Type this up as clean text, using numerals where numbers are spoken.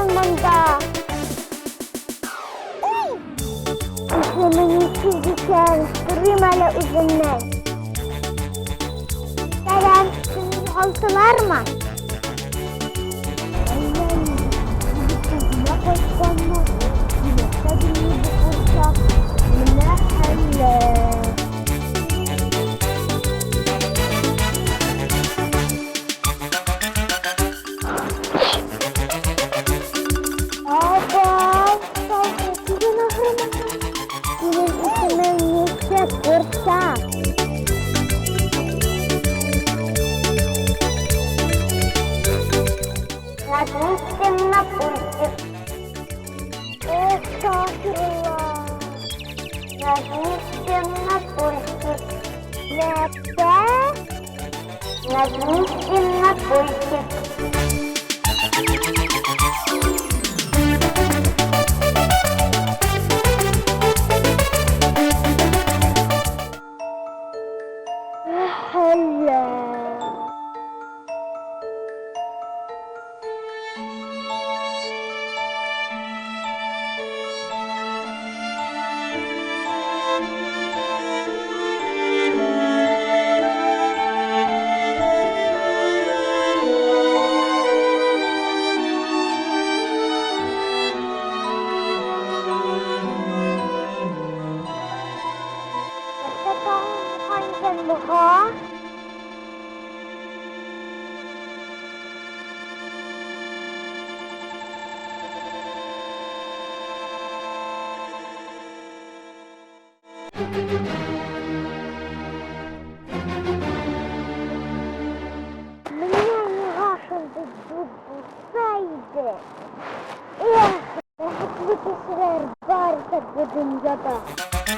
ormanda. İsmini çizdikken sürümele üzümler. Selam, sizin olsalar mı? Aynen, bir kızına koşkanlar. Yine tabii bu kursak. Yine hele. Разместим на пульте. Astagfirullah. Разместим на пульте. Разместим на пульте. Buka. Меня не вашим-то дубусайды. Эх, выписываешь бар так в dünyada.